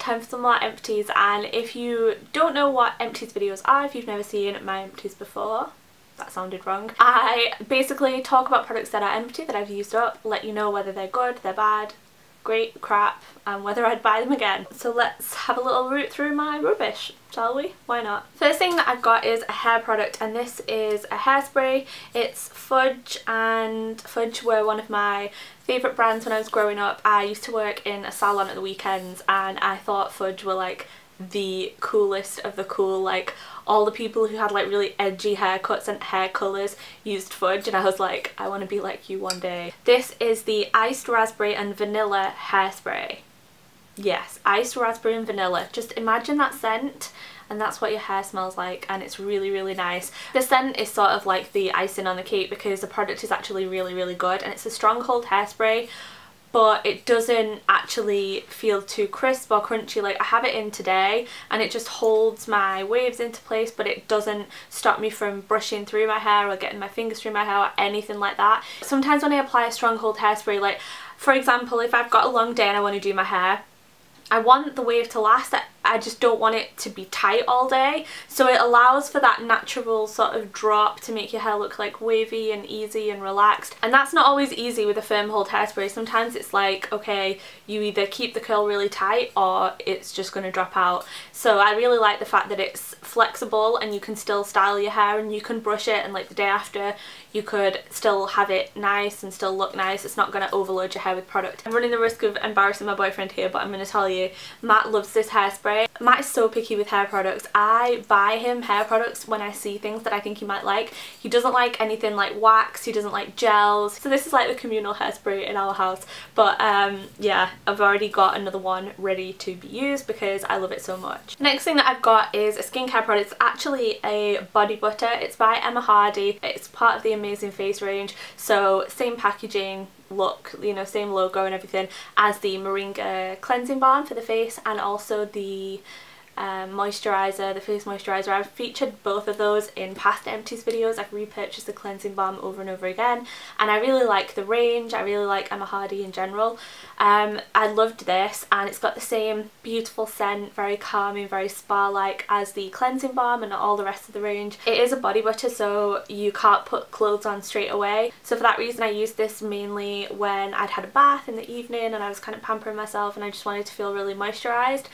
time for some more empties, and if you don't know what empties videos are, if you've never seen my empties before, that sounded wrong. I basically talk about products that are empty that I've used up, let you know whether they're good, they're bad, great, crap, and whether I'd buy them again. So let's have a little root through my rubbish, shall we? Why not? First thing that I've got is a hair product, and this is a hairspray. It's Fudge, and Fudge were one of my favourite brands when I was growing up. I used to work in a salon at the weekends, and I thought Fudge were like the coolest of the cool. Like, all the people who had like really edgy haircuts and hair colours used Fudge, and I was like, I want to be like you one day. This is the iced raspberry and vanilla hairspray. Yes, iced raspberry and vanilla. Just imagine that scent, and that's what your hair smells like, and it's really, really nice. The scent is sort of like the icing on the cake because the product is actually really, really good, and it's a stronghold hairspray, but it doesn't actually feel too crisp or crunchy. Like, I have it in today and it just holds my waves into place, but it doesn't stop me from brushing through my hair or getting my fingers through my hair or anything like that. Sometimes when I apply a stronghold hairspray, like for example, if I've got a long day and I want to do my hair, I want the wave to last. I just don't want it to be tight all day, so it allows for that natural sort of drop to make your hair look like wavy and easy and relaxed, and that's not always easy with a firm hold hairspray. Sometimes it's like, okay, you either keep the curl really tight or it's just going to drop out. So I really like the fact that it's flexible and you can still style your hair and you can brush it, and like the day after you could still have it nice and still look nice. It's not going to overload your hair with product. I'm running the risk of embarrassing my boyfriend here, but I'm going to tell you, Matt loves this hairspray. Matt is so picky with hair products. I buy him hair products when I see things that I think he might like. He doesn't like anything like wax, he doesn't like gels, so this is like the communal hairspray in our house. But yeah, I've already got another one ready to be used because I love it so much. Next thing that I've got is a skincare product. It's actually a body butter. It's by Emma Hardie. It's part of the Amazing Face range, so same packaging look, you know, same logo and everything as the Moringa cleansing balm for the face, and also the moisturiser, the face moisturiser. I've featured both of those in past empties videos. I've repurchased the cleansing balm over and over again, and I really like the range. I really like Emma Hardie in general. I loved this, and it's got the same beautiful scent, very calming, very spa-like as the cleansing balm and all the rest of the range. It is a body butter, so you can't put clothes on straight away, so for that reason I used this mainly when I'd had a bath in the evening and I was kind of pampering myself and I just wanted to feel really moisturised,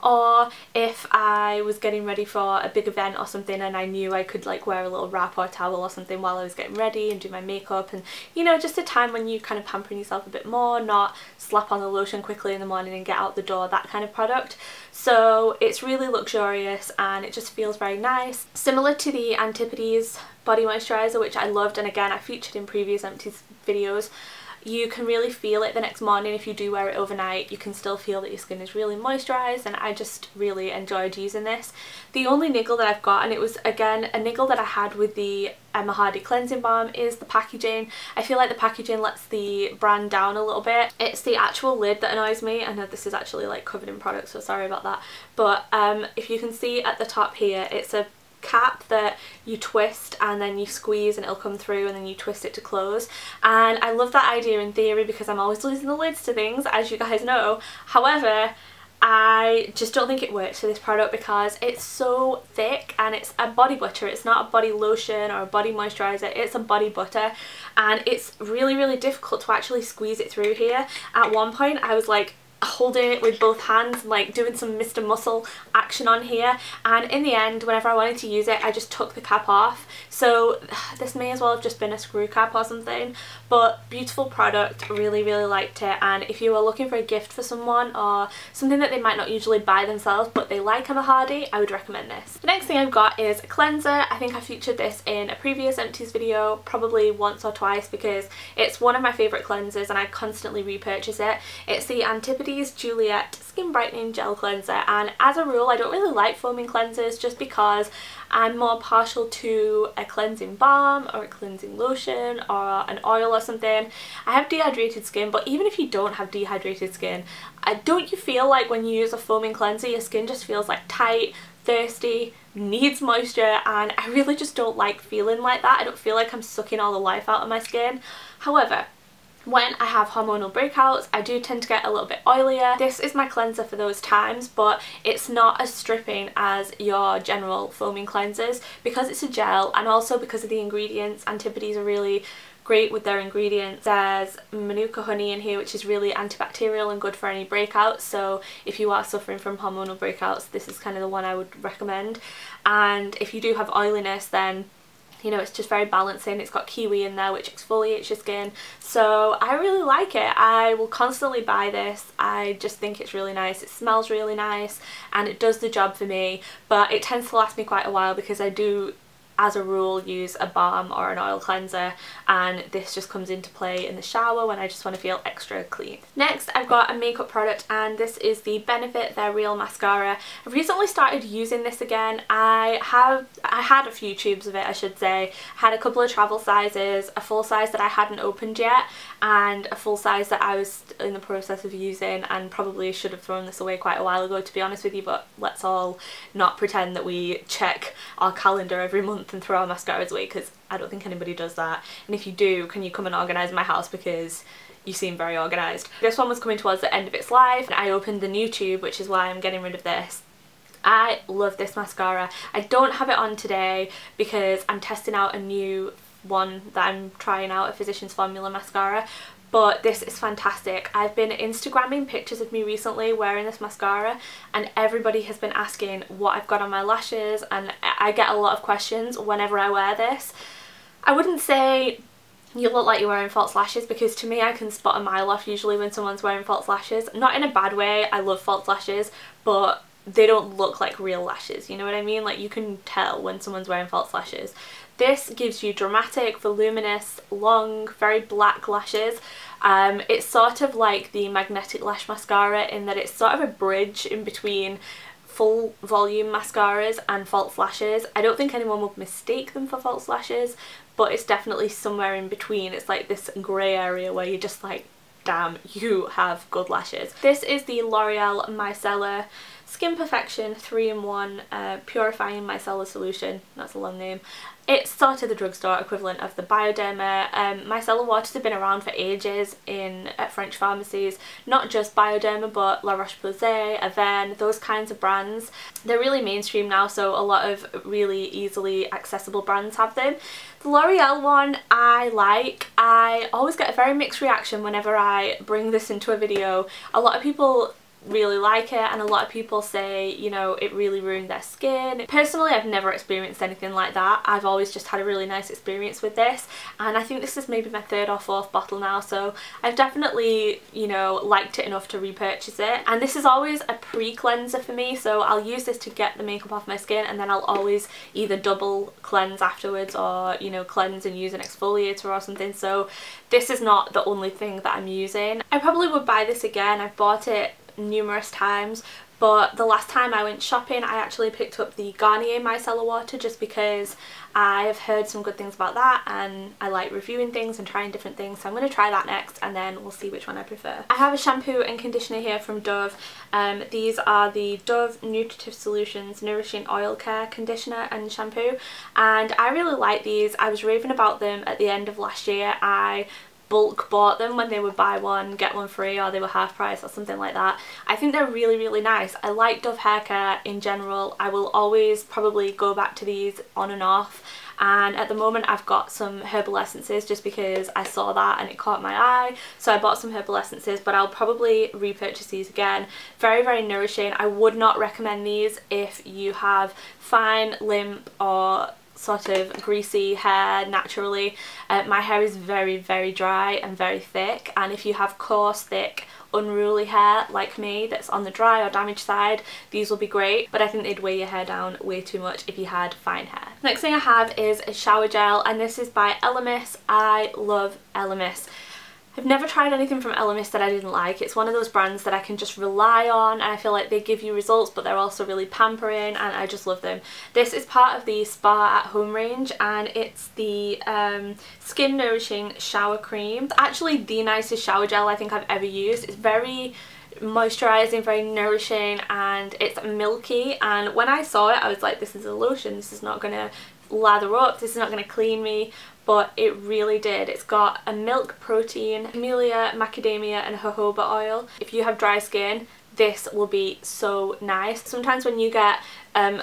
or if I was getting ready for a big event or something and I knew I could like wear a little wrap or towel or something while I was getting ready and do my makeup, and you know, just a time when you kind of pampering yourself a bit more, not slap on the lotion quickly in the morning and get out the door, that kind of product. So it's really luxurious and it just feels very nice. Similar to the Antipodes body moisturiser, which I loved, and again I featured in previous empties videos. You can really feel it the next morning if you do wear it overnight. You can still feel that your skin is really moisturised, and I just really enjoyed using this. The only niggle that I've got, and it was again a niggle that I had with the Emma Hardie cleansing balm, is the packaging. I feel like the packaging lets the brand down a little bit. It's the actual lid that annoys me. I know this is actually like covered in product, so sorry about that, but if you can see at the top here, it's a cap that you twist and then you squeeze and it'll come through, and then you twist it to close, and I love that idea in theory because I'm always losing the lids to things, as you guys know. However, I just don't think it works for this product because it's so thick, and it's a body butter. It's not a body lotion or a body moisturiser, it's a body butter, and it's really, really difficult to actually squeeze it through here. At one point I was like holding it with both hands and like doing some Mr. Muscle action on here, and in the end whenever I wanted to use it I just took the cap off. So this may as well have just been a screw cap or something, but beautiful product, really, really liked it. And if you are looking for a gift for someone or something that they might not usually buy themselves but they like Emma Hardie, I would recommend this. The next thing I've got is a cleanser. I think I featured this in a previous empties video probably once or twice because it's one of my favourite cleansers and I constantly repurchase it. It's the Antipodes Juliet Skin Brightening Gel Cleanser, and as a rule I don't really like foaming cleansers just because I'm more partial to a cleansing balm or a cleansing lotion or an oil or something. I have dehydrated skin, but even if you don't have dehydrated skin, don't you feel like when you use a foaming cleanser your skin just feels like tight, thirsty, needs moisture, and I really just don't like feeling like that. I don't feel like I'm sucking all the life out of my skin. However, when I have hormonal breakouts, I do tend to get a little bit oilier. This is my cleanser for those times, but it's not as stripping as your general foaming cleansers because it's a gel, and also because of the ingredients. Antipodes are really great with their ingredients. There's manuka honey in here, which is really antibacterial and good for any breakouts, so if you are suffering from hormonal breakouts, this is kind of the one I would recommend. And if you do have oiliness, then you know, it's just very balancing. It's got kiwi in there, which exfoliates your skin, so I really like it. I will constantly buy this. I just think it's really nice. It smells really nice and it does the job for me, but it tends to last me quite a while because I do, as a rule, use a balm or an oil cleanser, and this just comes into play in the shower when I just want to feel extra clean. Next, I've got a makeup product, and this is the Benefit They're Real Mascara. I've recently started using this again. I had a few tubes of it, I should say. I had a couple of travel sizes, a full size that I hadn't opened yet, and a full size that I was in the process of using, and probably should have thrown this away quite a while ago, to be honest with you, but let's all not pretend that we check our calendar every month and throw our mascaras away, because I don't think anybody does that. And if you do, can you come and organise my house, because you seem very organised. This one was coming towards the end of its life, and I opened the new tube, which is why I'm getting rid of this. I love this mascara. I don't have it on today because I'm testing out a new one that I'm trying out, a Physicians Formula mascara, but this is fantastic. I've been Instagramming pictures of me recently wearing this mascara, and everybody has been asking what I've got on my lashes, and I get a lot of questions whenever I wear this. I wouldn't say you look like you're wearing false lashes, because to me I can spot a mile off usually when someone's wearing false lashes. Not in a bad way, I love false lashes, but they don't look like real lashes, you know what I mean? Like, you can tell when someone's wearing false lashes. This gives you dramatic, voluminous, long, very black lashes. It's sort of like the Magnetic Lash Mascara in that it's sort of a bridge in between full volume mascaras and false lashes. I don't think anyone would mistake them for false lashes, but it's definitely somewhere in between. It's like this grey area where you're just like, damn, you have good lashes. This is the L'Oreal Micellar Skin Perfection 3-in-1 Purifying Micellar Solution. That's a long name. It's sort of the drugstore equivalent of the Bioderma. Micellar waters have been around for ages at French pharmacies, not just Bioderma but La Roche-Posay, Avène, those kinds of brands. They're really mainstream now, so a lot of really easily accessible brands have them. The L'Oreal one I like. I always get a very mixed reaction whenever I bring this into a video. A lot of people really like it, and a lot of people say, you know, it really ruined their skin. Personally, I've never experienced anything like that. I've always just had a really nice experience with this, and I think this is maybe my 3rd or 4th bottle now, so I've definitely, you know, liked it enough to repurchase it. And this is always a pre-cleanser for me, so I'll use this to get the makeup off my skin, and then I'll always either double cleanse afterwards, or, you know, cleanse and use an exfoliator or something. So this is not the only thing that I'm using. I probably would buy this again. I've bought it numerous times, but the last time I went shopping I actually picked up the Garnier Micellar water, just because I've heard some good things about that and I like reviewing things and trying different things, so I'm going to try that next and then we'll see which one I prefer. I have a shampoo and conditioner here from Dove. These are the Dove Nutritive Solutions Nourishing Oil Care Conditioner and Shampoo, and I really like these. I was raving about them at the end of last year. I bulk bought them when they would buy one get one free, or they were half price or something like that. I think they're really, really nice. I like Dove hair care in general. I will always probably go back to these on and off, and at the moment I've got some herbal essences just because I saw that and it caught my eye, so I bought some herbal essences, but I'll probably repurchase these again. Very, very nourishing. I would not recommend these if you have fine, limp or sort of greasy hair naturally. My hair is very, very dry and very thick, and if you have coarse, thick, unruly hair like me that's on the dry or damaged side, these will be great, but I think they'd weigh your hair down way too much if you had fine hair. Next thing I have is a shower gel, and this is by Elemis. I love Elemis. I've never tried anything from Elemis that I didn't like. It's one of those brands that I can just rely on, and I feel like they give you results, but they're also really pampering, and I just love them. This is part of the Spa at Home range, and it's the Skin Nourishing Shower Cream. It's actually the nicest shower gel I think I've ever used. It's very moisturising, very nourishing, and it's milky, and when I saw it I was like, this is a lotion, this is not going to lather up, this is not going to clean me. but it really did. It's got a milk protein, camellia, macadamia and jojoba oil. If you have dry skin, this will be so nice. Sometimes when you get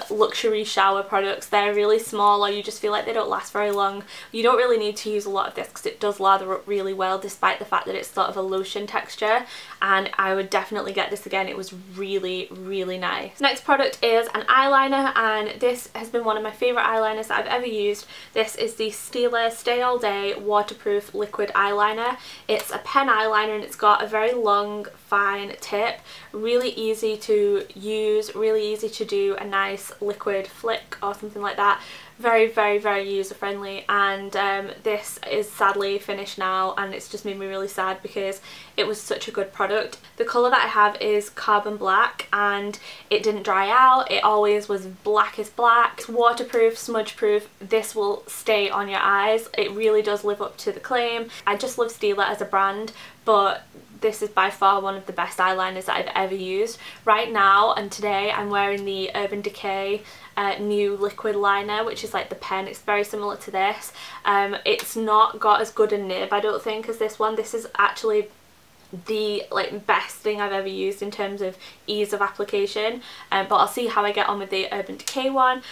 luxury shower products, they're really small or you just feel like they don't last very long. You don't really need to use a lot of this because it does lather up really well, despite the fact that it's sort of a lotion texture, and I would definitely get this again. It was really, really nice. Next product is an eyeliner, and this has been one of my favourite eyeliners that I've ever used. This is the Stila Stay All Day Waterproof Liquid Eyeliner. It's a pen eyeliner and it's got a very long, fine tip. Really easy to use, really easy to do a nice liquid flick or something like that. Very, very, very user friendly, and this is sadly finished now, and it's just made me really sad because it was such a good product. The colour that I have is carbon black and it didn't dry out. It always was black as black. It's waterproof, smudge proof. This will stay on your eyes. It really does live up to the claim. I just love Stila as a brand, but this is by far one of the best eyeliners that I've ever used. Right now and today I'm wearing the Urban Decay new liquid liner, which is like the pen. It's very similar to this. It's not got as good a nib, I don't think, as this one. This is actually the best thing I've ever used in terms of ease of application, but I'll see how I get on with the Urban Decay one.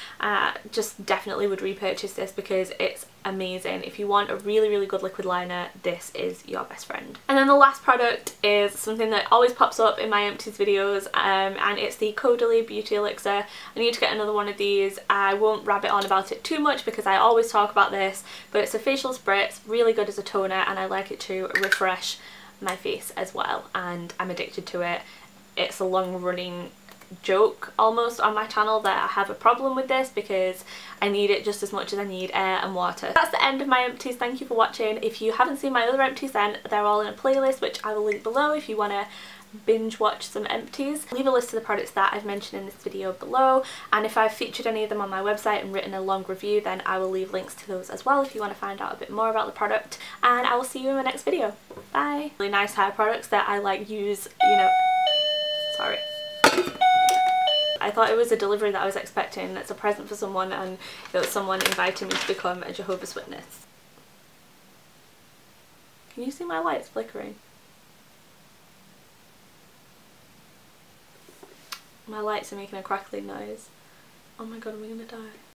Just definitely would repurchase this because it's amazing. If you want a really, really good liquid liner, this is your best friend. And then the last product is something that always pops up in my Empties videos, and it's the Caudalie Beauty Elixir. I need to get another one of these. I won't rabbit on about it too much because I always talk about this, but it's a facial spritz, really good as a toner, and I like it to refresh my face as well, and I'm addicted to it. It's a long running joke almost on my channel that I have a problem with this because I need it just as much as I need air and water. That's the end of my Empties. Thank you for watching. If you haven't seen my other Empties, then they're all in a playlist which I will link below if you want to binge watch some Empties. Leave a list of the products that I've mentioned in this video below, and if I've featured any of them on my website and written a long review, then I will leave links to those as well if you want to find out a bit more about the product, and I will see you in my next video. Bye! Really nice hair products that I use, you know. Sorry. I thought it was a delivery that I was expecting. It's a present for someone, and it was someone inviting me to become a Jehovah's Witness. Can you see my lights flickering? My lights are making a crackling noise. Oh my god, am I gonna die?